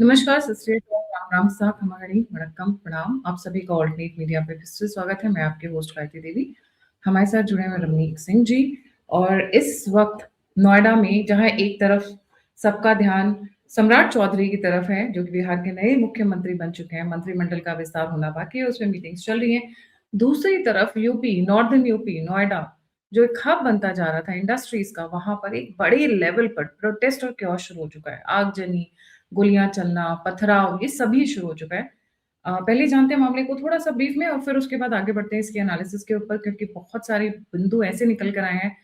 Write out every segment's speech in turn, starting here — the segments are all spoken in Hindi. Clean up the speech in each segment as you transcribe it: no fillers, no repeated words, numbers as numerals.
नमस्कार, सत श्री अकाल, राम राम सा, खमागणी, वणक्कम, प्रणाम। आप सभी का ऑल्टरनेट मीडिया पे फिर से स्वागत है। मैं आपकी होस्ट गायत्री देवी। हमारे साथ जुड़े हुए रमनीक सिंह जी। और इस वक्त नोएडा में जहां एक तरफ सबका ध्यान सम्राट चौधरी की तरफ है, जो कि बिहार के नए मुख्यमंत्री बन चुके हैं, मंत्रिमंडल का विस्तार होना बाकी है, उसमें मीटिंग्स चल रही हैं। दूसरी तरफ यूपी, नॉर्दर्न यूपी, नोएडा, जो एक हब बनता जा रहा था इंडस्ट्रीज का, वहां पर एक बड़े लेवल पर प्रोटेस्ट और क्योस शुरू हो चुका है। आगजनी, गोलियां चलना, पथराव, ये सभी शुरू हो चुका है। पहले जानते हैं मामले को थोड़ा सा ब्रीफ में, और फिर उसके बाद आगे बढ़ते हैं इसके एनालिसिस के ऊपर, क्योंकि बहुत सारे बिंदु ऐसे निकल कर आए हैं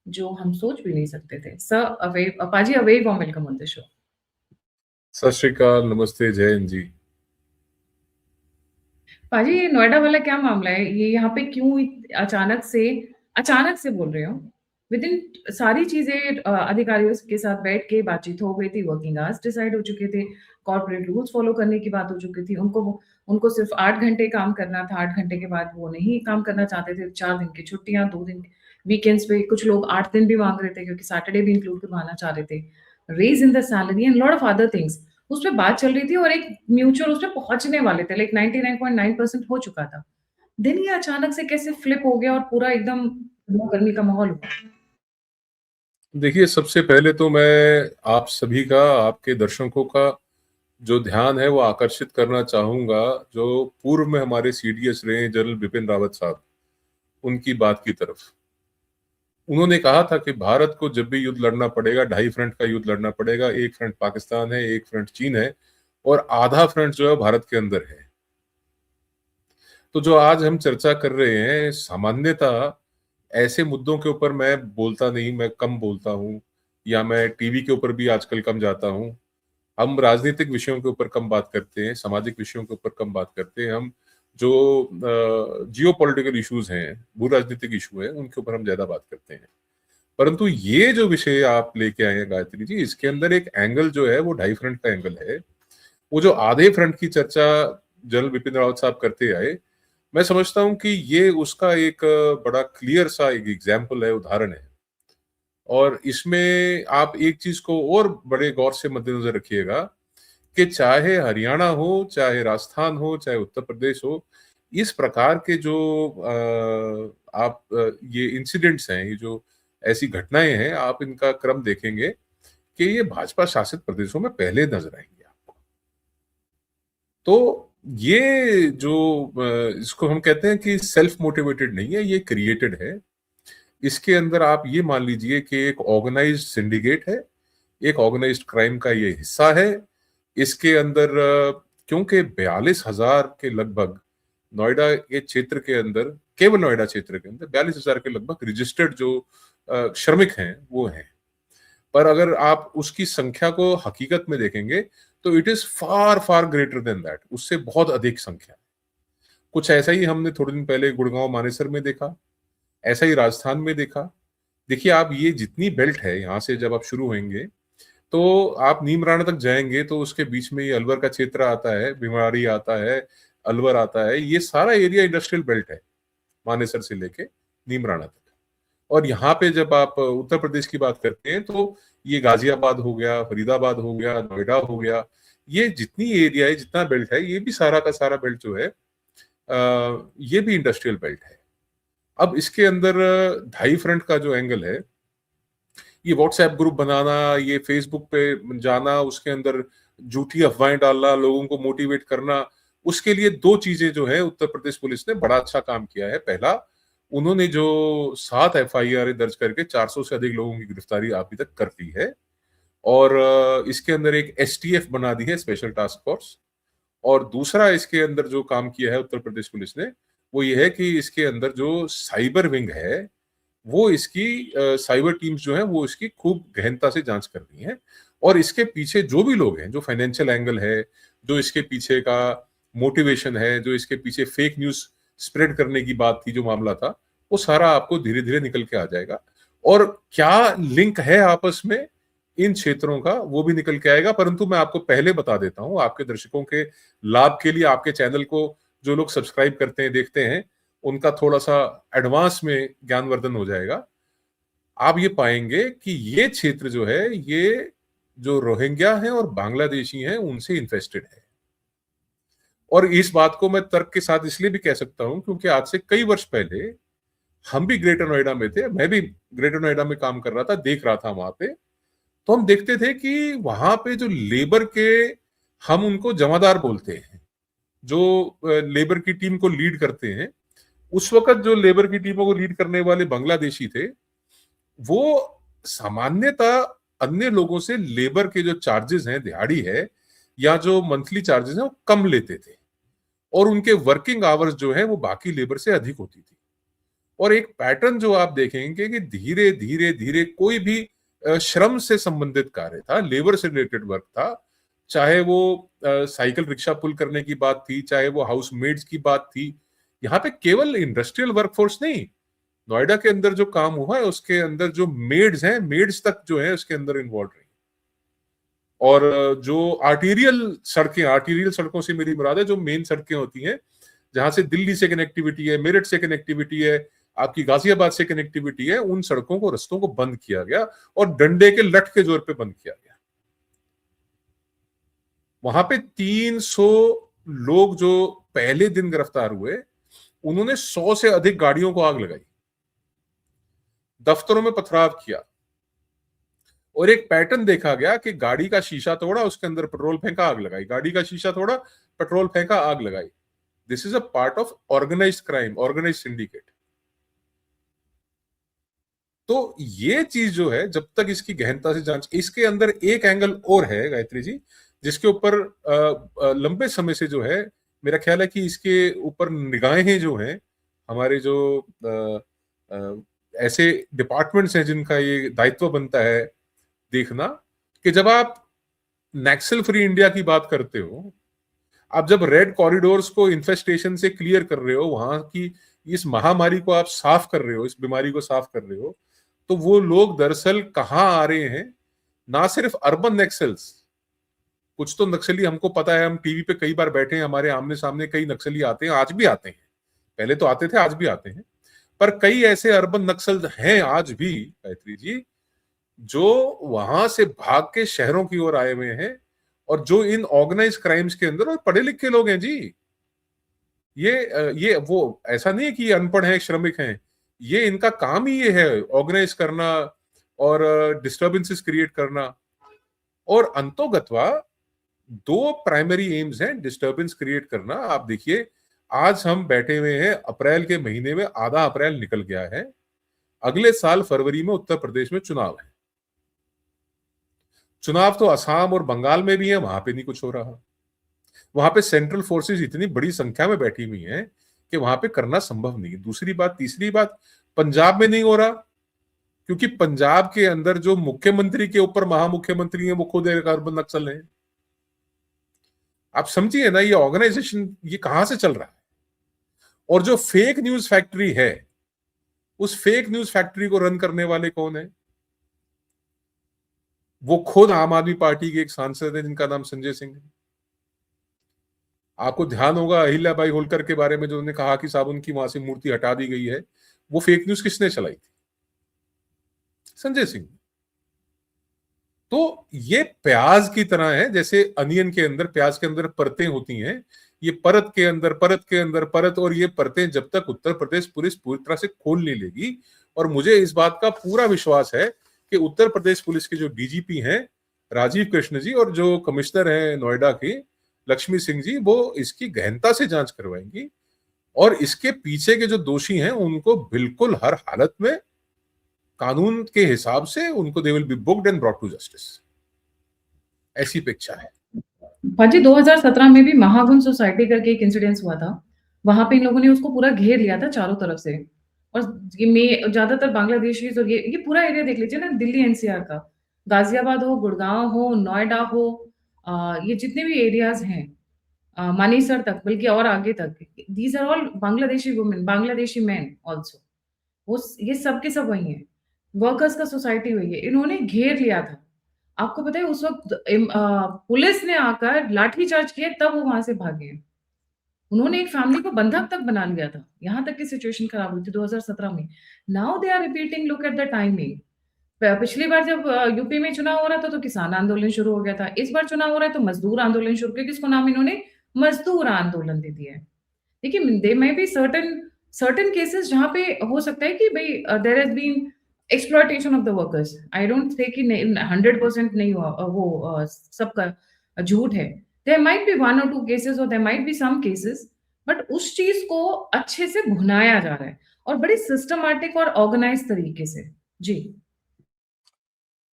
जो हम सोच भी नहीं सकते थे। सर अवे पाजी, away warm welcome on the show. सत श्री अकाल, नमस्ते, जय हिंद जी। पाजी, ये नोएडा वाला क्या मामला है? ये यहाँ पे क्यों अचानक से बोल रहे हो, विद इन सारी चीजें अधिकारियों के साथ बैठ के बातचीत हो गई थी, वर्किंग आवर्स डिसाइड हो चुके थे, कॉर्पोरेट रूल्स फॉलो करने की बात हो चुकी थी। उनको सिर्फ 8 घंटे काम करना था। 8 घंटे के बाद वो नहीं काम करना चाहते थे। 4 दिन की छुट्टियां, 2 दिन वीकेंड्स पे, कुछ लोग 8 दिन भी मांग रहे थे, क्योंकि सैटरडे भी इंक्लूड करवाना चाह रहे थे। Raise in the salary and lot of other things, उस पे बात चल रही थी, और एक म्यूचुअल उस पे पहुंचने वाले थे, लाइक 99.9% हो चुका था। दिन ये अचानक से कैसे फ्लिप हो गया और पूरा एकदम गर्मी का माहौल हुआ? देखिए, सबसे पहले तो मैं आप सभी का, आपके दर्शकों का जो ध्यान है वो आकर्षित करना चाहूंगा, जो पूर्व में हमारे सीडीएस रहे हैं जनरल बिपिन रावत साहब, उनकी बात की तरफ। उन्होंने कहा था कि भारत को जब भी युद्ध लड़ना पड़ेगा, 2.5 फ्रंट का युद्ध लड़ना पड़ेगा। एक फ्रंट पाकिस्तान है, एक फ्रंट चीन है, और आधा फ्रंट जो है भारत के अंदर है। तो जो आज हम चर्चा कर रहे हैं, सामान्यतः ऐसे मुद्दों के ऊपर मैं बोलता नहीं, मैं कम बोलता हूँ, या मैं टीवी के ऊपर भी आजकल कम जाता हूँ। हम राजनीतिक विषयों के ऊपर कम बात करते हैं, सामाजिक विषयों के ऊपर कम बात करते हैं। हम जो जियो पॉलिटिकल इश्यूज हैं, भू राजनीतिक इशू है, उनके ऊपर हम ज्यादा बात करते हैं। परंतु ये जो विषय आप लेके आए हैं गायत्री जी, इसके अंदर एक एंगल जो है वो 2.5 फ्रंट का एंगल है। वो जो आधे फ्रंट की चर्चा जनरल बिपिन रावत साहब करते आए, मैं समझता हूं कि ये उसका एक बड़ा क्लियर सा एक एग्जाम्पल है, उदाहरण है। और इसमें आप एक चीज को और बड़े गौर से मद्देनजर रखिएगा कि चाहे हरियाणा हो, चाहे राजस्थान हो, चाहे उत्तर प्रदेश हो, इस प्रकार के जो ये इंसिडेंट्स हैं, ये जो ऐसी घटनाएं हैं, आप इनका क्रम देखेंगे कि ये भाजपा शासित प्रदेशों में पहले नजर आएंगे आपको। तो ये जो इसको हम कहते हैं कि सेल्फ मोटिवेटेड नहीं है, ये क्रिएटेड है। इसके अंदर आप ये मान लीजिए कि एक ऑर्गेनाइज्ड सिंडिकेट है, एक ऑर्गेनाइज्ड क्राइम का ये हिस्सा है। इसके अंदर क्योंकि 42,000 के लगभग नोएडा के क्षेत्र के अंदर, केवल नोएडा क्षेत्र के अंदर 42,000 के लगभग रजिस्टर्ड जो श्रमिक हैं वो हैं। पर अगर आप उसकी संख्या को हकीकत में देखेंगे तो it is far far greater than that, उससे बहुत अधिक संख्या। कुछ ऐसा ही हमने थोड़े दिन पहले गुड़गांव मानेसर में देखा, ऐसा ही राजस्थान में देखा। देखिए, आप ये जितनी बेल्ट है, यहां से जब आप शुरू होंगे तो आप नीमराणा तक जाएंगे, तो उसके बीच में ये अलवर का क्षेत्र आता है, भिवाड़ी आता है, अलवर आता है। ये सारा एरिया इंडस्ट्रियल बेल्ट है, मानेसर से लेके नीमराणा तक। और यहाँ पे जब आप उत्तर प्रदेश की बात करते हैं तो ये गाजियाबाद हो गया, फरीदाबाद हो गया, नोएडा हो गया। ये जितनी एरिया है, जितना बेल्ट है, ये भी सारा का सारा बेल्ट जो है, ये भी इंडस्ट्रियल बेल्ट है। अब इसके अंदर 2.5 फ्रंट का जो एंगल है, ये व्हाट्सएप ग्रुप बनाना, ये फेसबुक पे जाना, उसके अंदर झूठी अफवाहें डालना, लोगों को मोटिवेट करना, उसके लिए दो चीजें जो है उत्तर प्रदेश पुलिस ने बड़ा अच्छा काम किया है। पहला, उन्होंने जो 7 एफआईआर दर्ज करके 400 से अधिक लोगों की गिरफ्तारी अभी तक कर ली है। और इसके अंदर एक एसटीएफ बना दी है, स्पेशल टास्क फोर्स। और दूसरा इसके अंदर जो काम किया है उत्तर प्रदेश पुलिस ने, वो ये है कि इसके अंदर जो साइबर विंग है, वो इसकी साइबर टीम्स जो है वो इसकी खूब गहनता से जांच कर रही हैं। और इसके पीछे जो भी लोग हैं, जो फाइनेंशियल एंगल है, जो इसके पीछे का मोटिवेशन है, जो इसके पीछे फेक न्यूज स्प्रेड करने की बात थी, जो मामला था, वो सारा आपको धीरे धीरे निकल के आ जाएगा। और क्या लिंक है आपस में इन क्षेत्रों का, वो भी निकल के आएगा। परंतु मैं आपको पहले बता देता हूं, आपके दर्शकों के लाभ के लिए, आपके चैनल को जो लोग सब्सक्राइब करते हैं, देखते हैं, उनका थोड़ा सा एडवांस में ज्ञानवर्धन हो जाएगा। आप ये पाएंगे कि ये क्षेत्र जो है, ये जो रोहिंग्या हैं और बांग्लादेशी हैं उनसे इन्फेस्टेड है। और इस बात को मैं तर्क के साथ इसलिए भी कह सकता हूं क्योंकि आज से कई वर्ष पहले हम भी ग्रेटर नोएडा में थे, मैं भी ग्रेटर नोएडा में काम कर रहा था, देख रहा था वहां पे। तो हम देखते थे कि वहां पे जो लेबर के, हम उनको जमादार बोलते हैं, जो लेबर की टीम को लीड करते हैं, उस वक्त जो लेबर की टीमों को लीड करने वाले बांग्लादेशी थे, वो सामान्यतः अन्य लोगों से लेबर के जो चार्जेस हैं, दिहाड़ी है या जो मंथली चार्जेस हैं, वो कम लेते थे और उनके वर्किंग आवर्स जो है वो बाकी लेबर से अधिक होती थी। और एक पैटर्न जो आप देखेंगे कि धीरे धीरे धीरे कोई भी श्रम से संबंधित कार्य था, लेबर से रिलेटेड वर्क था, चाहे वो साइकिल रिक्शा पुल करने की बात थी, चाहे वो हाउस मेड्स की बात थी, यहाँ पे केवल इंडस्ट्रियल वर्कफोर्स नहीं, नोएडा के अंदर जो काम हुआ है उसके अंदर जो मेड्स हैं, मेड्स तक जो है उसके अंदर इन्वॉल्व रही। और जो आर्टीरियल सड़कों से मेरी मुराद है जो मेन सड़कें होती हैं, जहां से दिल्ली से कनेक्टिविटी है, मेरठ से कनेक्टिविटी है, आपकी गाजियाबाद से कनेक्टिविटी है, उन सड़कों को, रस्तों को बंद किया गया और डंडे के लठ के जोर पे बंद किया गया। वहां पे 300 लोग जो पहले दिन गिरफ्तार हुए, उन्होंने 100 से अधिक गाड़ियों को आग लगाई, दफ्तरों में पथराव किया, और एक पैटर्न देखा गया कि गाड़ी का शीशा तोड़ा, उसके अंदर पेट्रोल फेंका, आग लगाई, गाड़ी का शीशा तोड़ा, पेट्रोल फेंका, आग लगाई। This is a part of organised crime, organised syndicate. तो ये चीज जो है, जब तक इसकी गहनता से जांच, इसके अंदर एक एंगल और है गायत्री जी, जिसके ऊपर लंबे समय से जो है मेरा ख्याल है कि इसके ऊपर निगाहें जो हैं, हमारे जो ऐसे डिपार्टमेंट्स हैं जिनका ये दायित्व बनता है देखना, कि जब आप नक्सल फ्री इंडिया की बात करते हो, आप जब रेड कॉरिडोर्स को इन्फेस्टेशन से क्लियर कर रहे हो, वहां की इस महामारी को आप साफ कर रहे हो, इस बीमारी को साफ कर रहे हो, तो वो लोग दरअसल कहां आ रहे हैं? ना सिर्फ अर्बन नक्सल्स, कुछ तो नक्सली हमको पता है, हम टीवी पे कई बार बैठे हैं, हमारे आमने सामने कई नक्सली आते हैं, आज भी आते हैं, पहले तो आते थे, आज भी आते हैं, पर कई ऐसे अर्बन नक्सल हैं आज भी गायत्री जी, जो वहां से भाग के शहरों की ओर आए हुए हैं, और जो इन ऑर्गेनाइज क्राइम्स के अंदर, और पढ़े लिखे लोग हैं जी। ये वो ऐसा नहीं है कि ये अनपढ़ हैं, श्रमिक हैं, ये इनका काम ही ये है, ऑर्गेनाइज करना और डिस्टर्बेंसेस क्रिएट करना। और अंतोगत्वा दो प्राइमरी एम्स हैं डिस्टर्बेंस क्रिएट करना। आप देखिए, आज हम बैठे हुए हैं, अप्रैल के महीने में आधा अप्रैल निकल गया है, अगले साल फरवरी में उत्तर प्रदेश में चुनाव है। चुनाव तो असम और बंगाल में भी है, वहां पे नहीं कुछ हो रहा। वहां पे सेंट्रल फोर्सेस इतनी बड़ी संख्या में बैठी हुई हैं कि वहां पे करना संभव नहीं है। दूसरी बात, तीसरी बात, पंजाब में नहीं हो रहा क्योंकि पंजाब के अंदर जो मुख्यमंत्री के ऊपर महामुख्यमंत्री हैं वो खुद एक अर्बन नक्सल हैं। आप समझिए ना, ये ऑर्गेनाइजेशन ये कहां से चल रहा है। और जो फेक न्यूज फैक्ट्री है, उस फेक न्यूज फैक्ट्री को रन करने वाले कौन है? वो खुद आम आदमी पार्टी के एक सांसद है जिनका नाम संजय सिंह है। आपको ध्यान होगा अहिल्याबाई होलकर के बारे में, जो उन्होंने कहा कि साहब उनकी वहां से मूर्ति हटा दी गई है, वो फेक न्यूज किसने चलाई थी? संजय सिंह। तो ये प्याज की तरह है, जैसे अनियन के अंदर, प्याज के अंदर परतें होती हैं, ये परत के अंदर परत के अंदर परत, और ये परतें जब तक उत्तर प्रदेश पुलिस पूरी तरह से खोल नहीं लेगी, और मुझे इस बात का पूरा विश्वास है कि उत्तर प्रदेश पुलिस के जो डीजीपी हैं राजीव कृष्ण जी, और जो कमिश्नर हैं नोएडा की लक्ष्मी सिंह जी, वो इसकी गहनता से जांच करवाएंगी, और इसके पीछे के जो दोषी हैं उनको बिल्कुल हर हालत में कानून के हिसाब से उनको they will be booked and brought to justice. ऐसी पिक्चर है। पाजी 2017 में भी महागुण सोसाइटी करके एक इंसिडेंस हुआ था। वहां पे इन लोगों ने उसको पूरा घेर लिया था चारों तरफ से, और ये में ज्यादातर बांग्लादेशी, और ये पूरा एरिया देख लीजिए ना, दिल्ली एनसीआर का, गाजियाबाद हो, गुड़गांव हो, नोएडा हो, ये जितने भी एरियाज हैं, मानेसर तक, बल्कि और आगे तक, these are all Bangladeshi women, Bangladeshi man also. वो ये सब के सब वही हैं, वर्कर्स का सोसाइटी वही है। इन्होंने घेर लिया था। आपको पता है उस वक्त पुलिस ने आकर लाठी चार्ज किया, तब वो वहां से भागे। उन्होंने एक फैमिली को बंधक तक बना लिया था, यहाँ तक की सिचुएशन खराब हुई थी 2017 में। Now they are repeating, look at the timing. पिछली बार जब यूपी में चुनाव हो रहा था तो किसान आंदोलन शुरू हो गया था, इस बार चुनाव हो रहा है तो मजदूर आंदोलन शुरू किया, किसको नाम इन्होंने मजदूर आंदोलन दे दिया है। देखिए, they may be certain certain cases जहाँ पे हो सकता है कि भाई there has been exploitation of the workers. I don't say कि 100% नहीं हुआ, वो सबका झूठ है। देयर माइट बी वन और टू केसेस और there might be some cases, but उस चीज को अच्छे से भुनाया जा रहा है और बड़ी सिस्टमैटिक और ऑर्गेनाइज तरीके से। जी।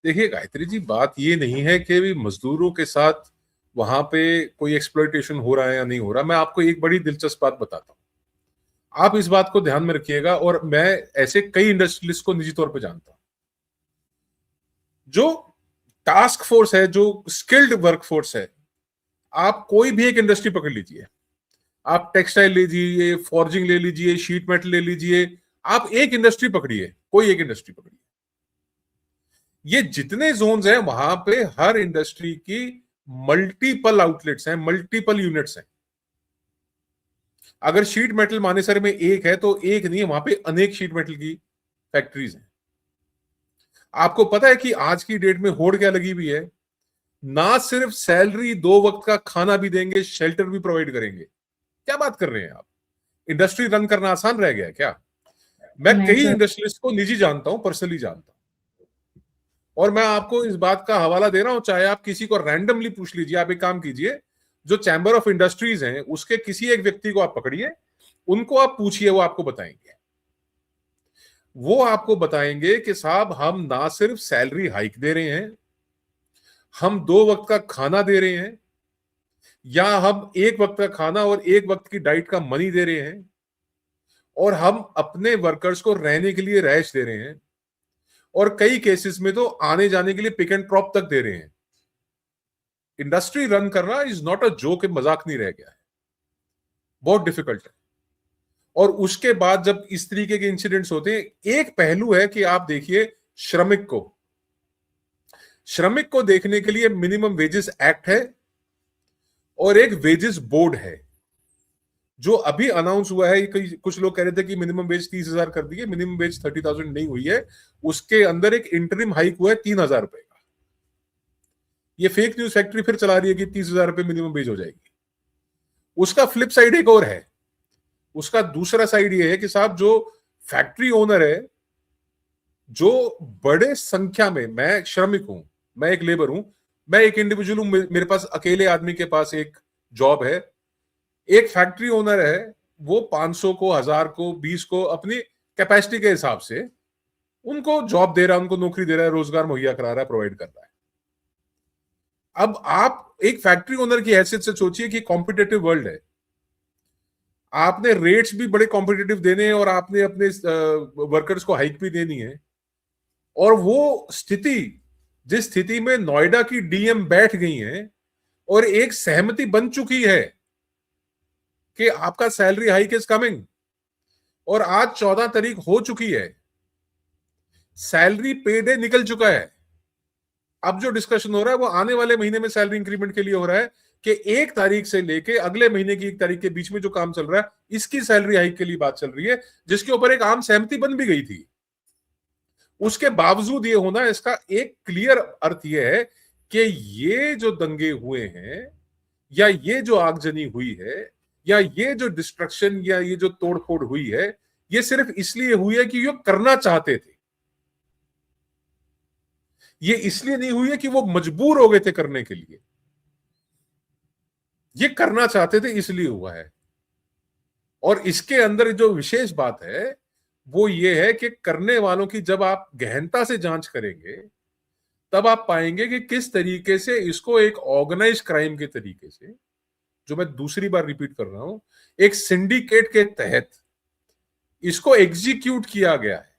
देखिए गायत्री जी, बात ये नहीं है कि भी मजदूरों के साथ वहां पे कोई एक्सप्लॉयटेशन हो रहा है या नहीं हो रहा। मैं आपको एक बड़ी दिलचस्प बात बताता हूँ, आप इस बात को ध्यान में रखिएगा। और मैं ऐसे कई इंडस्ट्रियलिस्ट को निजी तौर पे जानता हूं। जो टास्क फोर्स है, जो स्किल्ड वर्कफोर्स है, आप कोई भी एक इंडस्ट्री पकड़ लीजिए, आप टेक्सटाइल ले लीजिए, फॉर्जिंग ले लीजिए, शीट मेटल ले लीजिए, आप एक इंडस्ट्री पकड़िए, कोई एक इंडस्ट्री पकड़िए, ये जितने जोन्स हैं वहां पे हर इंडस्ट्री की मल्टीपल आउटलेट्स हैं, मल्टीपल यूनिट्स हैं। अगर शीट मेटल मानेसर में एक है तो एक नहीं है, वहां पे अनेक शीट मेटल की फैक्ट्रीज हैं। आपको पता है कि आज की डेट में होड़ क्या लगी हुई है? ना सिर्फ सैलरी, 2 वक्त का खाना भी देंगे, शेल्टर भी प्रोवाइड करेंगे। क्या बात कर रहे हैं आप? इंडस्ट्री रन करना आसान रह गया है क्या? मैं नहीं कई सर। इंडस्ट्रियलिस्ट को निजी जानता हूं, पर्सनली जानता हूं, और मैं आपको इस बात का हवाला दे रहा हूं। चाहे आप किसी को रैंडमली पूछ लीजिए, आप एक काम कीजिए, जो चैंबर ऑफ इंडस्ट्रीज हैं उसके किसी एक व्यक्ति को आप पकड़िए, उनको आप पूछिए, वो आपको बताएंगे। वो आपको बताएंगे कि साहब हम ना सिर्फ सैलरी हाइक दे रहे हैं, हम 2 वक्त का खाना दे रहे हैं, या हम 1 वक्त का खाना और 1 वक्त की डाइट का मनी दे रहे हैं, और हम अपने वर्कर्स को रहने के लिए रैश दे रहे हैं, और कई केसेस में तो आने जाने के लिए पिक एंड ड्रॉप तक दे रहे हैं। इंडस्ट्री रन करना इज नॉट अ जोक, मजाक नहीं रह गया है, बहुत डिफिकल्ट है। और उसके बाद जब इस तरीके के इंसिडेंट्स होते हैं, एक पहलू है कि आप देखिए श्रमिक को देखने के लिए मिनिमम वेजेस एक्ट है और एक वेजेस बोर्ड है जो अभी अनाउंस हुआ है। कुछ लोग कह रहे थे कि मिनिमम वेज 30,000 कर दिए, मिनिमम वेज 30,000 नहीं हुई है। उसके अंदर एक इंटरिम हाइक हुआ है 3,000 रुपए का। ये फेक न्यूज फैक्ट्री फिर चला रही है कि 30,000 रुपए मिनिमम वेज हो जाएगी। उसका फ्लिप साइड एक और है। उसका दूसरा साइड ये है कि साहब जो फैक्ट्री ओनर है, जो बड़े संख्या में, मैं श्रमिक हूं, मैं एक लेबर हूं, मैं एक इंडिविजुअल हूं, मेरे पास अकेले आदमी के पास एक जॉब है। एक फैक्ट्री ओनर है, वो 500 को, 1000 को, 20 को अपनी कैपेसिटी के हिसाब से उनको जॉब दे रहा है, उनको नौकरी दे रहा है, रोजगार मुहैया करा रहा है, प्रोवाइड कर रहा है। अब आप एक फैक्ट्री ओनर की हैसियत से सोचिए कि कॉम्पिटेटिव वर्ल्ड है, आपने रेट्स भी बड़े कॉम्पिटेटिव देने हैं और आपने अपने वर्कर्स को हाइक भी देनी है। और वो स्थिति, जिस स्थिति में नोएडा की डीएम बैठ गई है और एक सहमति बन चुकी है कि आपका सैलरी हाइक इज कमिंग, और आज 14 तारीख हो चुकी है, सैलरी पे डे निकल चुका है। अब जो डिस्कशन हो रहा है वो आने वाले महीने में सैलरी इंक्रीमेंट के लिए हो रहा है कि 1 तारीख से लेके अगले महीने की 1 तारीख के बीच में जो काम चल रहा है, इसकी सैलरी हाइक के लिए बात चल रही है, जिसके ऊपर एक आम सहमति बन भी गई थी। उसके बावजूद ये होना, इसका एक क्लियर अर्थ यह है कि ये जो दंगे हुए हैं, या ये जो आगजनी हुई है, या ये जो डिस्ट्रक्शन या ये जो तोड़फोड़ हुई है, ये सिर्फ इसलिए हुई है कि ये करना चाहते थे। ये इसलिए नहीं हुई है कि वो मजबूर हो गए थे करने के लिए, ये करना चाहते थे इसलिए हुआ है। और इसके अंदर जो विशेष बात है वो ये है कि करने वालों की जब आप गहनता से जांच करेंगे, तब आप पाएंगे कि किस तरीके से इसको एक ऑर्गेनाइज क्राइम के तरीके से, जो मैं दूसरी बार रिपीट कर रहा हूं, एक सिंडिकेट के तहत इसको एग्जीक्यूट किया गया है।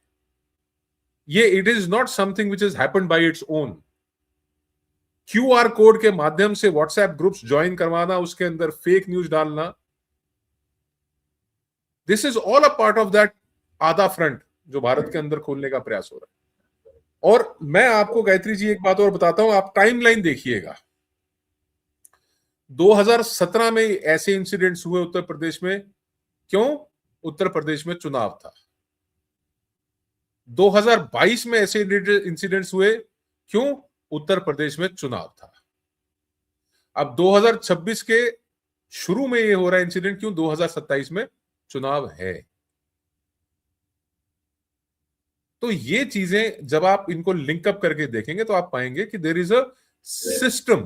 ये it is not something which is happened bye its own. QR code के माध्यम से व्हाट्सएप ग्रुप्स ज्वाइन करवाना, उसके अंदर फेक न्यूज डालना, this is all a part of that आधा फ्रंट जो भारत के अंदर खोलने का प्रयास हो रहा है। और मैं आपको गायत्री जी एक बात और बताता हूं, आप टाइमलाइन देखिएगा। 2017 में ऐसे इंसिडेंट्स हुए उत्तर प्रदेश में। क्यों? उत्तर प्रदेश में चुनाव था। 2022 में ऐसे इंसिडेंट्स हुए, क्यों? उत्तर प्रदेश में चुनाव था। अब 2026 के शुरू में ये हो रहा है इंसिडेंट, क्यों? 2027 में चुनाव है। तो ये चीजें जब आप इनको लिंकअप करके देखेंगे तो आप पाएंगे कि there is a system,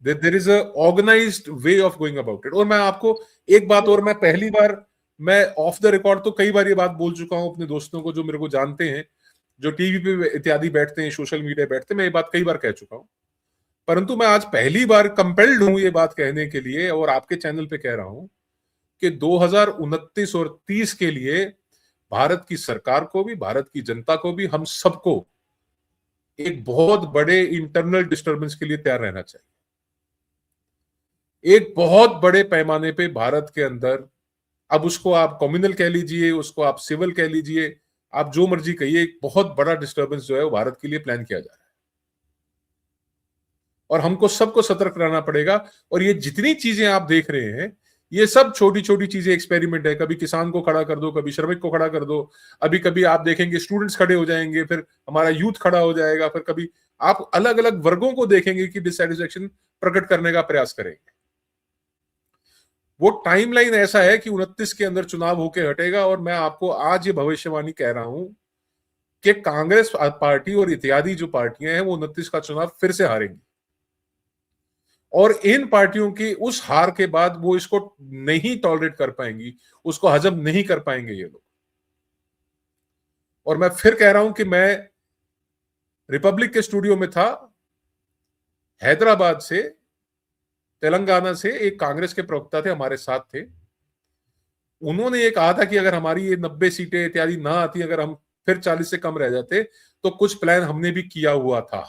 there is a organised way of going about it. और मैं आपको एक बात और, मैं पहली बार, मैं ऑफ द रिकॉर्ड तो कई बार ये बात बोल चुका हूं अपने दोस्तों को जो मेरे को जानते हैं, जो टीवी पे इत्यादि बैठते हैं, सोशल मीडिया बैठते हैं, मैं ये बात कई बार कह चुका हूं, परंतु मैं आज पहली बार कंपेल्ड हूं ये बात कहने के लिए, और आपके चैनल पे कह रहा हूं कि 2029 और 30 के लिए भारत की सरकार को भी, भारत की जनता को भी, हम सबको एक बहुत बड़े इंटरनल डिस्टरबेंस के लिए तैयार रहना चाहिए। एक बहुत बड़े पैमाने पे भारत के अंदर, अब उसको आप कम्युनल कह लीजिए, उसको आप सिविल कह लीजिए, आप जो मर्जी कहिए, एक बहुत बड़ा डिस्टरबेंस जो है वो भारत के लिए प्लान किया जा रहा है, और हमको सबको सतर्क रहना पड़ेगा। और ये जितनी चीजें आप देख रहे हैं, ये सब छोटी छोटी चीजें एक्सपेरिमेंट है। कभी किसान को खड़ा कर दो, कभी श्रमिक को खड़ा कर दो, अभी कभी आप देखेंगे स्टूडेंट्स खड़े हो जाएंगे, फिर हमारा यूथ खड़ा हो जाएगा, फिर कभी आप अलग अलग वर्गों को देखेंगे कि डिससेटिस्फेक्शन प्रकट करने का प्रयास करेंगे। वो टाइमलाइन ऐसा है कि 29 के अंदर चुनाव होके हटेगा, और मैं आपको आज ये भविष्यवाणी कह रहा हूं कि कांग्रेस पार्टी और इत्यादि जो पार्टियां हैं वो 29 का चुनाव फिर से हारेंगी, और इन पार्टियों की उस हार के बाद वो इसको नहीं टॉलरेट कर पाएंगी, उसको हजम नहीं कर पाएंगे ये लोग। और मैं फिर कह रहा हूं कि मैं रिपब्लिक के स्टूडियो में था, हैदराबाद से, तेलंगाना से एक कांग्रेस के प्रवक्ता थे, हमारे साथ थे। उन्होंने ये कहा था कि अगर हमारी ये 90 सीटें इत्यादि ना आती, अगर हम फिर 40 से कम रह जाते, तो कुछ प्लान हमने भी किया हुआ था।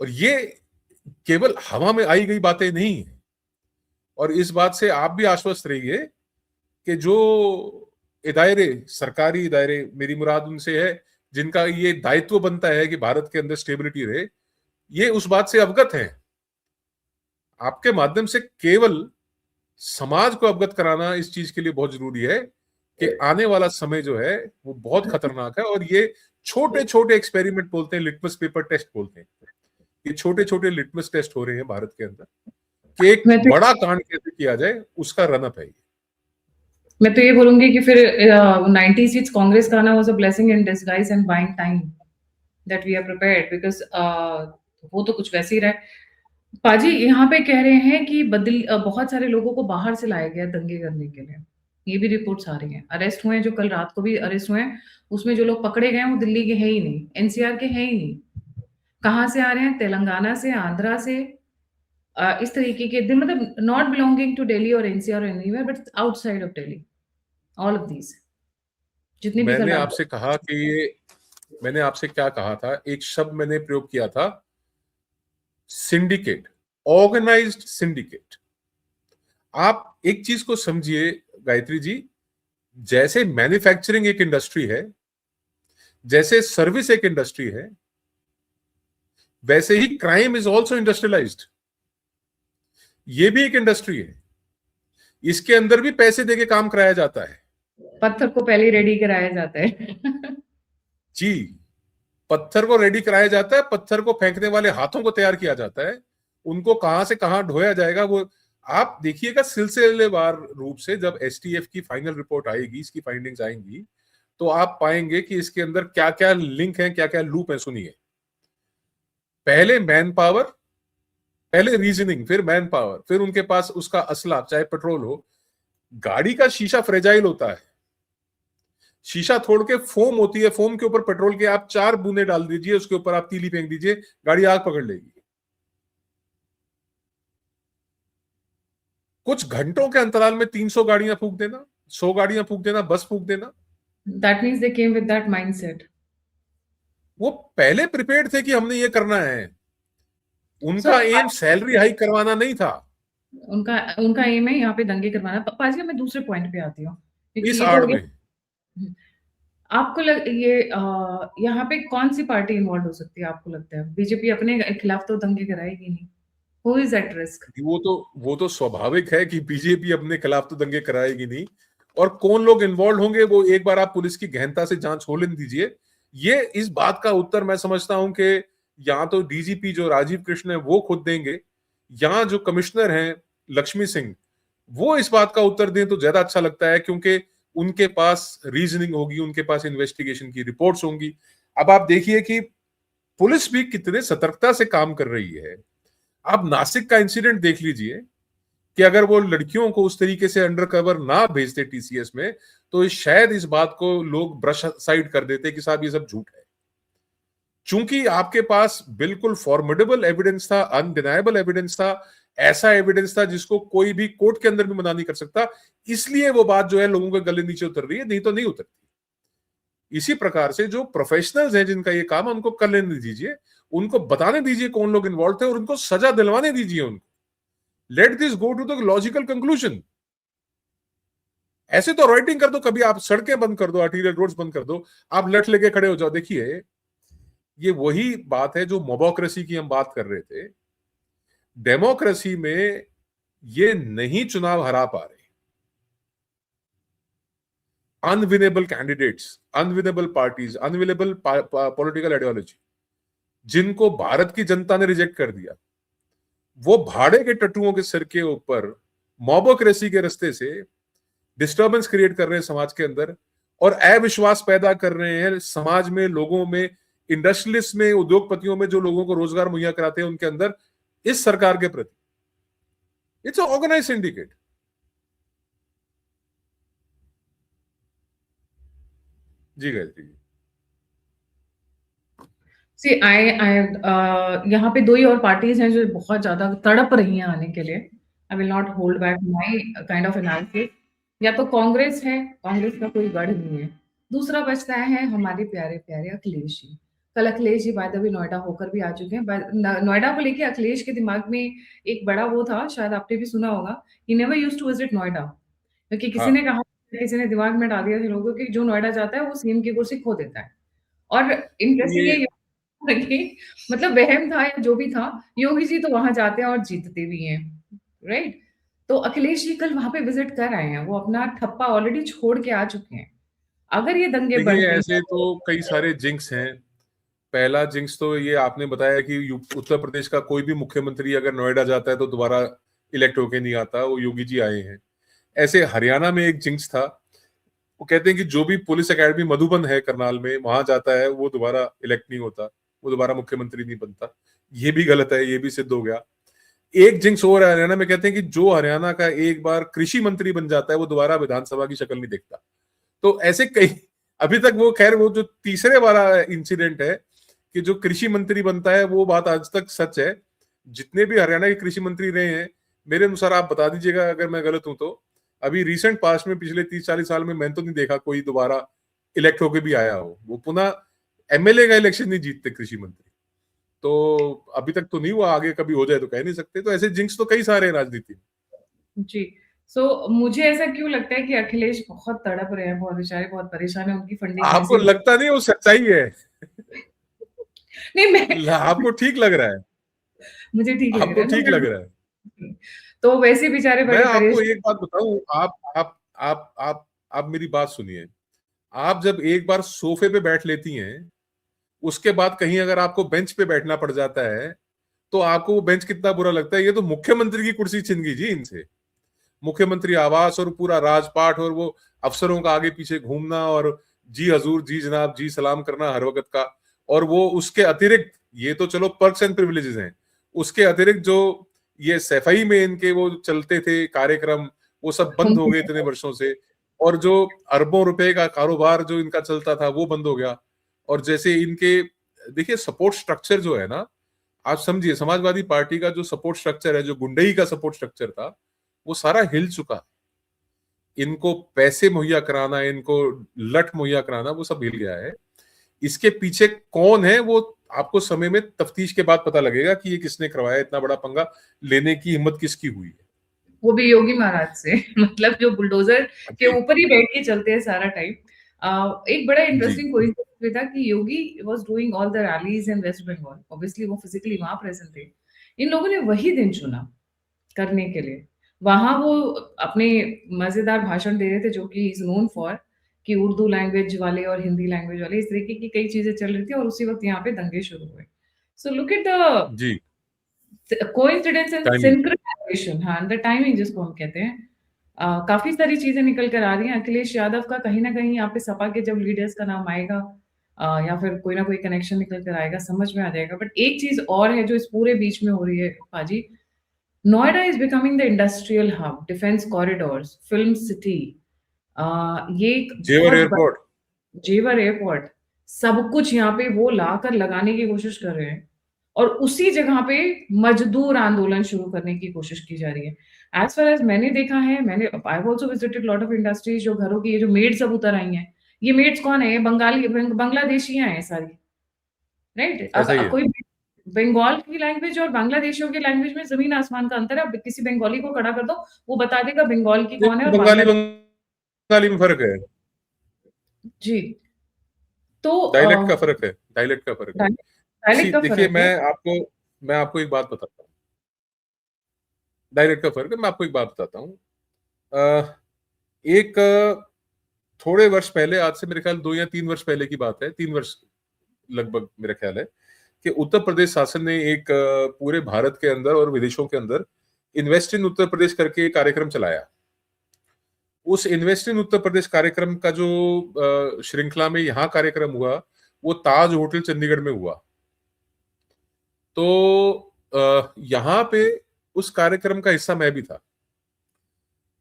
और ये केवल हवा में आई गई बातें नहीं है, और इस बात से आप भी आश्वस्त रहिए कि जो इदारे, सरकारी इदारे, मेरी मुराद उनसे है जिनका ये दायित्व बनता है कि भारत के अंदर स्टेबिलिटी रहे, ये उस बात से अवगत हैं। आपके माध्यम से केवल समाज को अवगत कराना इस चीज के लिए बहुत जरूरी है कि आने वाला समय जो है वो बहुत खतरनाक है। और ये छोटे छोटे एक्सपेरिमेंट बोलते हैं, लिटमस पेपर टेस्ट बोलते हैं, ये छोटे छोटे लिटमस टेस्ट हो रहे हैं भारत के अंदर कि एक बड़ा कांड कैसे किया जाए, उसका रनअप है। मैं तो ये बोलूंगी कि फिर 90 सीट्स कांग्रेस का आना was a blessing in disguise and buying time that we are prepared, because वो तो कुछ वैसे ही रहा। पाजी यहाँ पे कह रहे हैं कि बहुत सारे लोगों को बाहर से लाया गया दंगे करने के लिए, ये भी रिपोर्ट्स आ रही हैं। अरेस्ट हुए हैं, जो कल रात को भी अरेस्ट हुए हैं, उसमें जो लोग पकड़े गए वो दिल्ली के हैं ही नहीं, एनसीआर के हैं ही नहीं। कहाँ से आ रहे हैं? तेलंगाना से, आंध्रा से, इस तरीके के, मतलब नॉट बिलोंगिंग टू दिल्ली और NCR anywhere, but outside of Delhi, all of these जितनी भी मैंने आपसे कहा कि ये, मैंने आपसे क्या कहा था, एक शब्द मैंने प्रयोग किया था, सिंडिकेट, ऑर्गेनाइज्ड सिंडिकेट। आप एक चीज को समझिए गायत्री जी, जैसे मैन्युफैक्चरिंग एक इंडस्ट्री है, जैसे सर्विस एक इंडस्ट्री है, वैसे ही क्राइम इज ऑल्सो इंडस्ट्रियलाइज्ड। ये भी एक इंडस्ट्री है, इसके अंदर भी पैसे देके काम कराया जाता है। पत्थर को पहले रेडी कराया जाता है जी, पत्थर को रेडी कराया जाता है, पत्थर को फेंकने वाले हाथों को तैयार किया जाता है, उनको कहां से कहां ढोया जाएगा वो आप देखिएगा सिलसिलेवार रूप से। जब एसटीएफ की फाइनल रिपोर्ट आएगी, इसकी फाइंडिंग्स आएंगी, तो आप पाएंगे कि इसके अंदर क्या क्या लिंक है, क्या क्या लूप है। सुनिए, पहले मैन पावर, पहले रीजनिंग, फिर मैन पावर, फिर उनके पास उसका असला, चाहे पेट्रोल हो। गाड़ी का शीशा फ्रेजाइल होता है, शीशा तोड़ के फोम होती है, फोम के ऊपर पेट्रोल के आप 4 बूंदे डाल दीजिए, उसके ऊपर आप तीली फेंक दीजिए, गाड़ी आग पकड़ लेगी। कुछ घंटों के अंतराल में 300 गाड़ियां फूंक देना, 100 गाड़ियां फूंक देना, बस फूंक देना। That means they came with that mindset. वो पहले प्रिपेयर्ड थे कि हमने ये करना है। उनका एम सैलरी हाइक करवाना नहीं था, उनका एम है यहाँ पे दंगे करवाना। पाजी, मैं दूसरे पॉइंट पे आती हूँ, इस आड़ में। आपको यहाँ पे कौन सी पार्टी इन्वॉल्व हो सकती है? आपको लगता है बीजेपी अपने खिलाफ तो दंगे कराएगी नहीं? Who is at risk? वो तो स्वाभाविक है कि बीजेपी अपने खिलाफ तो दंगे कराएगी नहीं। और कौन लोग इन्वॉल्व होंगे वो एक बार आप पुलिस की गहनता से जांच हो लेने दीजिए। ये इस बात का उत्तर मैं समझता हूं कि यहाँ तो डीजीपी जो राजीव कृष्ण है वो खुद देंगे, यहाँ जो कमिश्नर हैं लक्ष्मी सिंह वो इस बात का उत्तर दें तो ज्यादा अच्छा लगता है, क्योंकि उनके पास रीजनिंग होगी, उनके पास इन्वेस्टिगेशन की रिपोर्ट्स होंगी। अब आप देखिए कि पुलिस भी कितने सतर्कता से काम कर रही है। आप नासिक का इंसिडेंट देख लीजिए कि अगर वो लड़कियों को उस तरीके से अंडर कवर ना भेजते टीसीएस में तो शायद इस बात को लोग ब्रश साइड कर देते कि साहब ये सब झूठ है। चूंकि आपके पास बिल्कुल फॉर्मिडेबल एविडेंस था, अनडिनायबल एविडेंस था, ऐसा एविडेंस था जिसको कोई भी कोर्ट के अंदर भी मना नहीं कर सकता, इसलिए वो बात जो है लोगों के गले नीचे उतर रही है, नहीं तो नहीं उतरती। इसी प्रकार से जो प्रोफेशनल्स हैं जिनका ये काम है उनको कर लेने दीजिए, उनको बताने दीजिए कौन लोग इन्वॉल्व थे और उनको सजा दिलवाने दीजिए उनको। Let this go to the logical conclusion. ऐसे तो राइटिंग कर दो, कभी आप सड़कें बंद कर दो, आर्टीरियल रोड्स बंद कर दो, आप लठ लेके खड़े हो जाओ। देखिए ये वही बात है जो मोबोक्रेसी की हम बात कर रहे थे। डेमोक्रेसी में ये नहीं चुनाव हरा पा रहे, अनविनेबल कैंडिडेट्स, अनविनेबल पार्टीज, अनविनेबल पॉलिटिकल आइडियोलॉजी जिनको भारत की जनता ने रिजेक्ट कर दिया, वो भाड़े के टट्टुओं के सिर के ऊपर मोबोक्रेसी के रास्ते से डिस्टर्बेंस क्रिएट कर रहे हैं समाज के अंदर और अविश्वास पैदा कर रहे हैं समाज में, लोगों में, इंडस्ट्रियलिस्ट में, उद्योगपतियों में, जो लोगों को रोजगार मुहैया कराते हैं उनके अंदर इस सरकार के प्रति। It's organize syndicate. जी गायत्री जी। सी आई यहाँ पे दो ही और पार्टीज हैं जो बहुत ज्यादा तड़प रही हैं आने के लिए। I will not hold back my kind of analysis. या तो कांग्रेस है, कांग्रेस का कोई गढ़ नहीं है। दूसरा बचता है हमारे प्यारे प्यारे अखिलेश जी। कल Akhilesh ji by the way Noida होकर भी आ चुके हैं। नोएडा को लेके अखिलेश के दिमाग में एक बड़ा वो था, शायद आपने भी सुना होगा, he never used to visit Noida, क्योंकि किसी हाँ, ने कहा, किसी ने दिमाग में डाल दिया था लोगों कि जो नोएडा जाता है वो सीएम की कुर्सी खो देता है। और इंटरेस्टिंग ये ये कि मतलब वहम था या जो भी था, योगी जी तो वहां जाते हैं और जीतते भी हैं, राइट? तो अखिलेश जी कल वहां पे विजिट कर आए हैं, वो अपना ठप्पा ऑलरेडी छोड़ के आ चुके हैं। अगर ये दंगे देखिए बढ़ते ऐसे हैं तो कई सारे जिंक्स हैं। पहला जिंक्स तो ये आपने बताया कि उत्तर प्रदेश का कोई भी मुख्यमंत्री अगर नोएडा जाता है तो दोबारा इलेक्ट होके नहीं आता, वो योगी जी आए हैं। ऐसे हरियाणा में एक जिंक्स था, वो कहते हैं कि जो भी पुलिस एकेडमी मधुबन है करनाल में वहां जाता है वो दोबारा इलेक्ट नहीं होता, वो दोबारा मुख्यमंत्री नहीं बनता। ये भी गलत है, ये भी सिद्ध हो गया। एक जिंक्स और है हरियाणा में, कहते हैं कि जो हरियाणा का एक बार कृषि मंत्री बन जाता है वो दोबारा विधानसभा की शक्ल नहीं देखता। तो ऐसे कई, अभी तक वो खैर वो जो तीसरे वाला इंसिडेंट है कि जो कृषि मंत्री बनता है वो बात आज तक सच है। जितने भी हरियाणा के कृषि मंत्री रहे हैं, मेरे अनुसार आप बता दीजिएगा अगर मैं गलत हूं तो, अभी रिसेंट पास्ट में पिछले 30-40 साल में मैंने तो नहीं देखा कोई दोबारा इलेक्ट होके भी आया हो। वो पुनः एमएलए का इलेक्शन नहीं जीतते कृषि मंत्री। तो अभी तक तो नहीं हुआ, आगे कभी हो जाए तो कह नहीं सकते। तो ऐसे जिंक्स तो कई सारे हैं राजनीति में। जी। सो मुझे ऐसा क्यों लगता है कि अखिलेश बहुत तड़प रहे हैं, बहुत बेचारे बहुत परेशान है, उनकी फंडिंग आपको मिसिंग। लगता नहीं वो सच्चाई है? नहीं, मैं आपको ठीक लग रहा है? मुझे ठीक लग आपको रहा है ना, ठीक लग रहा है? तो वैसे बेचारे मैं बड़े आपको परेशान। एक बात बताऊं, आप मेरी बात सुनिए। आप जब एक बार सोफे पे बैठ लेती हैं, उसके बाद कहीं अगर आपको बेंच पे बैठना पड़ जाता है तो आपको वो बेंच कितना बुरा लगता है। ये तो मुख्यमंत्री की कुर्सी छिन गई जी इनसे। मुख्यमंत्री आवास और पूरा राजपाट और वो अफसरों का आगे पीछे घूमना और जी हजूर, जी जनाब, जी सलाम करना हर वक्त का। और वो उसके अतिरिक्त, ये तो चलो पर्क्स एंड प्रिविलेजेस हैं, उसके अतिरिक्त जो ये सफाई में इनके वो चलते थे कार्यक्रम, वो सब बंद हो गए इतने वर्षों से। और जो अरबों रुपए का कारोबार जो इनका चलता था वो बंद हो गया। और जैसे इनके, देखिए सपोर्ट स्ट्रक्चर जो है ना, आप समझिए समाजवादी पार्टी का जो सपोर्ट स्ट्रक्चर है, जो गुंडई का सपोर्ट स्ट्रक्चर था, वो सारा हिल चुका। इनको पैसे मुहैया कराना, इनको लठ मुहैया कराना, वो सब हिल गया है। इसके पीछे कौन है वो आपको समय में तफ्तीश के बाद पता लगेगा कि ये किसने करवाया, इतना बड़ा पंगा लेने की हिम्मत किसकी हुई है। वो भी योगी महाराज से मतलब जो बुलडोजर के जी ऊपर ही बैठ के चलते हैं सारा टाइम। एक बड़ा जी। इंटरेस्टिंग कोइंसिडेंस भी था कि Yogi was doing all the rallies in West Bengal, obviously वो फिजिकली वहां प्रेजेंट थे। इन लोगों ने वही दिन चुना करने के लिए। वहां वो अपने मजेदार भाषण दे रहे थे, जो कि इज नोन फॉर, कि उर्दू लैंग्वेज वाले और हिंदी लैंग्वेज वाले, इस तरीके की कई चीजें चल रही थी, और उसी वक्त यहाँ पे दंगे शुरू हुए। So look at the G. Coincidence and timing. Synchronization, हाँ, द टाइमिंग जिसको हम कहते हैं। काफी सारी चीजें निकल कर आ रही हैं। अखिलेश यादव का कहीं ना कहीं यहाँ पे सपा के जब लीडर्स का नाम आएगा, या फिर कोई ना कोई कनेक्शन निकल कर आएगा, समझ में आ जाएगा। बट एक चीज और है जो इस पूरे बीच में हो रही है पाजी, Noida is becoming the industrial hub, defence corridors, film city, ये एक जेवर बहुत एयरपोर्ट। जेवर एयरपोर्ट, सब कुछ यहाँ पे वो लाकर लगाने की कोशिश कर रहे हैं, और उसी जगह पे मजदूर आंदोलन शुरू करने की कोशिश की जा रही है। एज फार एज मैंने देखा है, मैंने I also visited lot of industries, जो घरों की ये जो मेड्स अब उतर आई हैं, ये मेड्स कौन है? ये बंगाली बांग्लादेशियां हैं सारी, राइट? ऐसा ही है। कोई बंगाल की लैंग्वेज और बांग्लादेशियों की लैंग्वेज में जमीन आसमान का अंतर है। अब किसी बंगाली को खड़ा कर दो, वो बता देगा बंगाल की कौन है और बंगाली बांग्लादेश। बंगाली में फर्क है। जी। तो डायलेक्ट का फर्क है, डायलेक्ट का फर्क है। डायलेक्ट का देखिए, फर्क है। मैं आपको एक बात बताता हूँ। डायलेक्ट का फर्क है, मैं आपको एक बात बताता हूँ। एक थोड़े वर्ष पहले, आज से मेरे ख्याल 2 या 3 वर्ष पहले की बात है, 3 वर्ष लगभग मेरा ख्याल है, कि उत्तर प्रदेश शासन ने एक पूरे भारत के अंदर और विदेशों के अंदर इन्वेस्ट इन उत्तर प्रदेश करके एक कार्यक्रम चलाया। उस इन्वेस्ट इन उत्तर प्रदेश कार्यक्रम का जो श्रृंखला में यहाँ कार्यक्रम हुआ, वो ताज होटल चंडीगढ़ में हुआ। तो यहाँ पे उस कार्यक्रम का हिस्सा मैं भी था।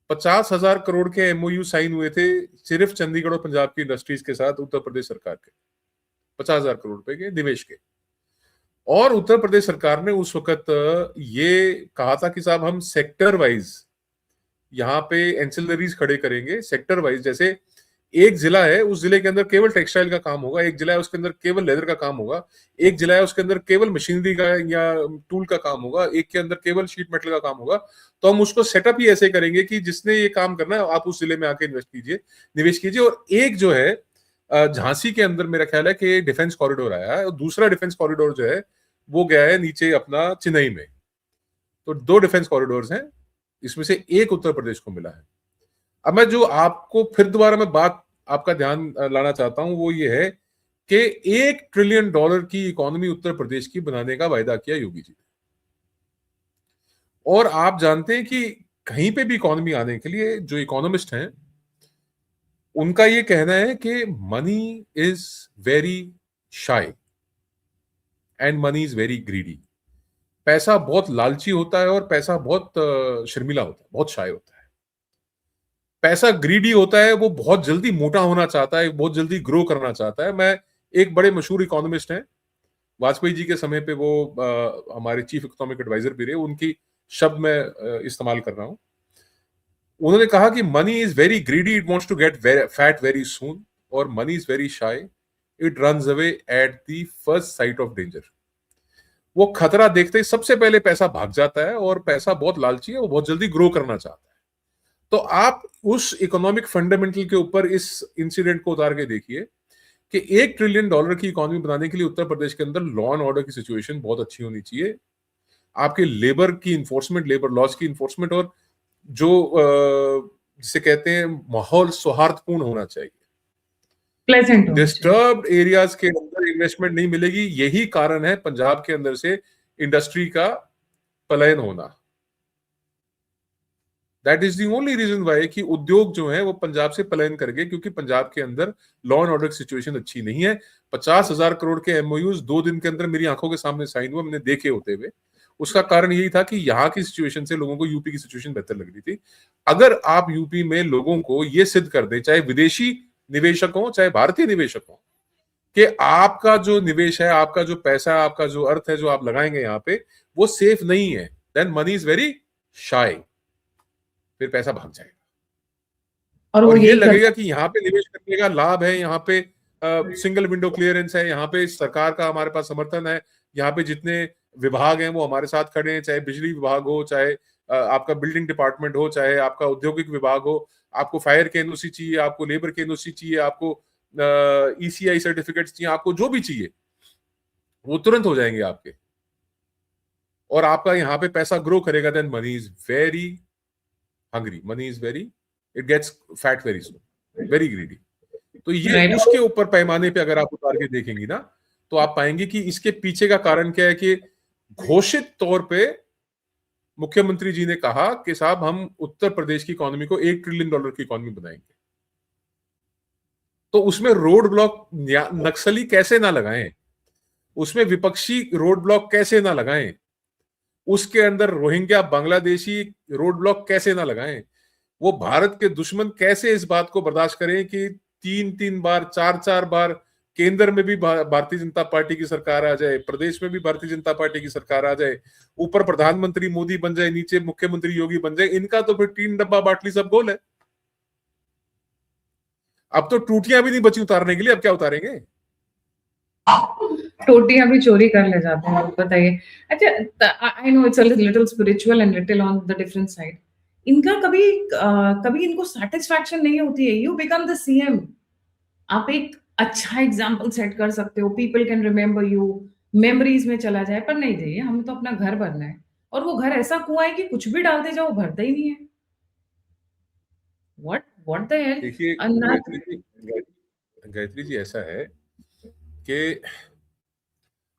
50,000 करोड़ के एमओयू साइन हुए थे सिर्फ चंडीगढ़ और पंजाब की इंडस्ट्रीज के साथ, उत्तर प्रदेश सरकार के 50,000 करोड़ रुपए के निवेश के। और उत्तर प्रदेश सरकार ने उस वक्त ये कहा था कि साहब हम सेक्टर वाइज यहाँ पे एंसिलरीज खड़े करेंगे, सेक्टर वाइज। जैसे एक जिला है, उस जिले के अंदर केवल टेक्सटाइल का काम होगा, एक जिला है उसके अंदर केवल लेदर का काम होगा, एक जिला है उसके अंदर केवल मशीनरी का या टूल का काम होगा, एक के अंदर केवल शीट मेटल का काम होगा। तो हम उसको सेटअप ही ऐसे करेंगे कि जिसने ये काम करना है आप उस जिले में आके इन्वेस्ट कीजिए, निवेश कीजिए। और एक जो है झांसी के अंदर मेरा ख्याल है कि डिफेंस कॉरिडोर आया है, और दूसरा डिफेंस कॉरिडोर जो है वो गया है नीचे अपना चेन्नई में। तो 2 डिफेंस कॉरिडोर्स हैं, इसमें से एक उत्तर प्रदेश को मिला है। अब मैं जो आपको फिर दोबारा मैं बात आपका ध्यान लाना चाहता हूं, वो ये है कि $1 ट्रिलियन की इकोनॉमी उत्तर प्रदेश की बनाने का वायदा किया योगी जी ने। और आप जानते हैं कि कहीं पे भी इकोनॉमी आने के लिए जो इकोनॉमिस्ट हैं, उनका ये कहना है कि money is very shy and money is very greedy. पैसा बहुत लालची होता है और पैसा बहुत शर्मिला होता है, बहुत शाय होता है। पैसा ग्रीडी होता है, वो बहुत जल्दी मोटा होना चाहता है, बहुत जल्दी ग्रो करना चाहता है। मैं एक बड़े मशहूर इकोनॉमिस्ट हैं, वाजपेयी जी के समय पे वो हमारे चीफ इकोनॉमिक एडवाइजर भी रहे, उनकी शब्द मैं इस्तेमाल कर रहा हूं। उन्होंने कहा कि money is very greedy, it wants to get fat very soon, और money is very shy, it runs away at the first sight of danger. वो खतरा देखते ही सबसे पहले पैसा भाग जाता है, और पैसा बहुत लालची है, वो बहुत जल्दी ग्रो करना चाहता है। तो आप उस इकोनॉमिक फंडामेंटल के ऊपर इस इंसिडेंट को उतार के देखिए कि $1 ट्रिलियन की इकोनॉमी बनाने के लिए उत्तर प्रदेश के अंदर लॉ एंड ऑर्डर की सिचुएशन बहुत अच्छी होनी चाहिए, आपके लेबर की इंफोर्समेंट, लेबर लॉज की इंफोर्समेंट, और जो जिसे कहते हैं माहौल सौहार्दपूर्ण होना चाहिए। प्लेजेंट होना चाहिए। डिस्टर्ब्ड एरियाज के अंदर इन्वेस्टमेंट नहीं मिलेगी। यही कारण है पंजाब के अंदर से इंडस्ट्री का पलायन होना। That is the only reason why कि उद्योग जो है वो पंजाब से पलायन कर गए, क्योंकि पंजाब के अंदर लॉ एंड ऑर्डर की सिचुएशन अच्छी नहीं है। 50,000 करोड़ के एमओयूज 2 दिन के अंदर मेरी आंखों के सामने साइन हुआ, मैंने देखे होते हुए। उसका कारण यही था कि यहाँ की सिचुएशन से लोगों को यूपी की सिचुएशन बेहतर लग रही थी। अगर आप यूपी में लोगों को ये सिद्ध कर दे, चाहे विदेशी निवेशक हो चाहे भारतीय निवेशक हो, कि आपका जो निवेश है, आपका जो पैसा है, आपका जो अर्थ है जो आप लगाएंगे यहाँ पे, वो सेफ नहीं है, then money is very shy, फिर पैसा भाग जाएगा। और ये लगेगा कि यहाँ पे निवेश करने का लाभ है, यहाँ पे सिंगल विंडो क्लियरेंस है, यहाँ पे सरकार का हमारे पास समर्थन है, यहाँ पे जितने विभाग हैं वो हमारे साथ खड़े हैं, चाहे बिजली विभाग हो, चाहे आपका बिल्डिंग डिपार्टमेंट हो, चाहे आपका औद्योगिक विभाग हो, आपको फायर के एनओसी चाहिए, आपको लेबर के एनओसी चाहिए, आपको ईसीआई सर्टिफिकेट चाहिए, आपको जो भी चाहिए वो तुरंत हो जाएंगे आपके, और आपका यहाँ पे पैसा ग्रो करेगा। Then money is very hungry, money is very, it gets fat very soon, very greedy. तो ये Right. उसके ऊपर पैमाने पे अगर आप उतार के देखेंगी ना, तो आप पाएंगे कि इसके पीछे का कारण क्या है कि घोषित तौर पे मुख्यमंत्री जी ने कहा कि साहब हम उत्तर प्रदेश की इकोनॉमी को $1 ट्रिलियन की इकोनॉमी बनाएंगे। तो उसमें रोड ब्लॉक नक्सली कैसे ना लगाएं, उसमें विपक्षी रोड ब्लॉक कैसे ना लगाएं, उसके अंदर रोहिंग्या बांग्लादेशी रोड ब्लॉक कैसे ना लगाएं, वो भारत के दुश्मन कैसे इस बात को बर्दाश्त करें कि 3-3 बार 4-4 बार केंद्र में भी भारतीय जनता पार्टी की सरकार आ जाए, प्रदेश में भी भारतीय जनता पार्टी की सरकार आ जाए, ऊपर प्रधानमंत्री मोदी बन जाए, नीचे मुख्यमंत्री योगी बन जाए, इनका तो फिर 3 डब्बा बाटली सब गोल है। अब तो टूटियां भी नहीं बची उतारने के लिए, अब क्या उतारेंगे? टोटियां भी चोरी कर ले जाते हैं लोग, बताइए। अच्छा, I know it's a little spiritual and little on the different side. इनका कभी इनको सेटिस्फैक्शन नहीं होती है। यू बिकम द सीएम, आप एक अच्छा एग्जाम्पल सेट कर सकते हो, people can remember you, memories में चला जाए, पर नहीं चाहिए, हमें तो अपना घर भरना है। और वो घर ऐसा कुआं है कि कुछ भी डालते जाओ भरता ही नहीं है। What the hell. देखिए गायत्री जी ऐसा है कि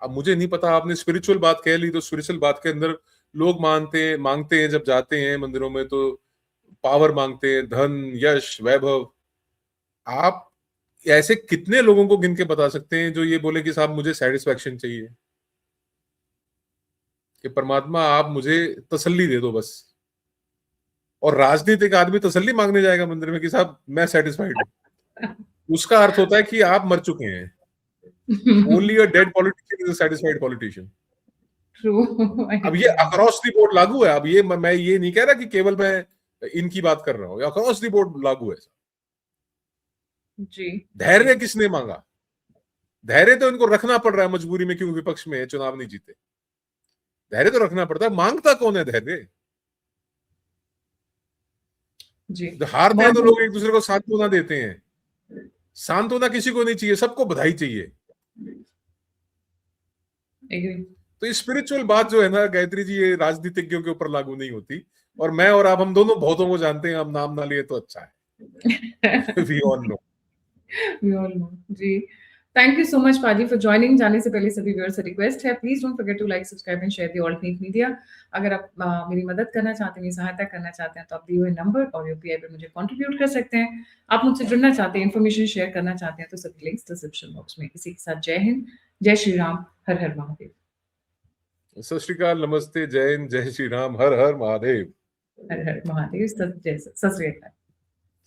अब मुझे नहीं पता, आपने स्पिरिचुअल बात कह ली, तो स्पिरिचुअल बात के अंदर लोग मांगते हैं जब जाते हैं मंदिरों में, तो पावर मांगते हैं, धन, यश, वैभव। आप ऐसे कितने लोगों को गिन के बता सकते हैं जो ये बोले कि साहब मुझे सेटिस्फैक्शन चाहिए, कि परमात्मा आप मुझे तसल्ली दे दो बस। और राजनीतिक आदमी तसल्ली मांगने जाएगा मंदिर में कि साहब मैं सेटिस्फाइड हूं, उसका अर्थ होता है कि आप मर चुके हैं। Only a dead politician is a satisfied politician. True. अब ये अक्रॉस द बोर्ड लागू है। अब ये मैं ये नहीं कह रहा कि केवल मैं इनकी बात कर रहा हूं, अक्रॉस द बोर्ड लागू है। जी। धैर्य किसने मांगा? धैर्य तो इनको रखना पड़ रहा है मजबूरी में, क्यों विपक्ष में है, चुनाव नहीं जीते। धैर्य तो रखना पड़ता है, मांगता कौन है धैर्य? जी। हारते हैं तो लोग एक दूसरे को सांत्वना देते हैं। सांत्वना किसी को नहीं चाहिए, सबको बधाई चाहिए। तो स्पिरिचुअल बात जो है ना गायत्री जी, ये राजनीतिज्ञों के ऊपर लागू नहीं होती। और मैं और आप, हम दोनों बहुतों को जानते हैं, हम नाम ना लिए तो अच्छा है। We all know. We all know. जी। Thank you so much, पाजी, for joining। जाने से पहले सभी व्यूअर्स से रिक्वेस्ट है, please don't forget to like, subscribe and share the alternate media. अगर आप मेरी मदद करना चाहते हैं, मेरी सहायता करना चाहते हैं, तो आप दिए हुए नंबर और यूपीआई पे मुझे कंट्रीब्यूट कर सकते हैं। आप मुझसे जुड़ना चाहते हैं, इन्फॉर्मेशन शेयर करना चाहते हैं, तो सभी लिंक्स डिस्क्रिप्शन बॉक्स में। इसी के साथ जय हिंद, जय श्री राम, हर हर महादेव। सत श्री अकाल, नमस्ते, जय हिंद, जय श्री राम, हर हर महादेव। हर हर महादेव, सत श्री अकाल।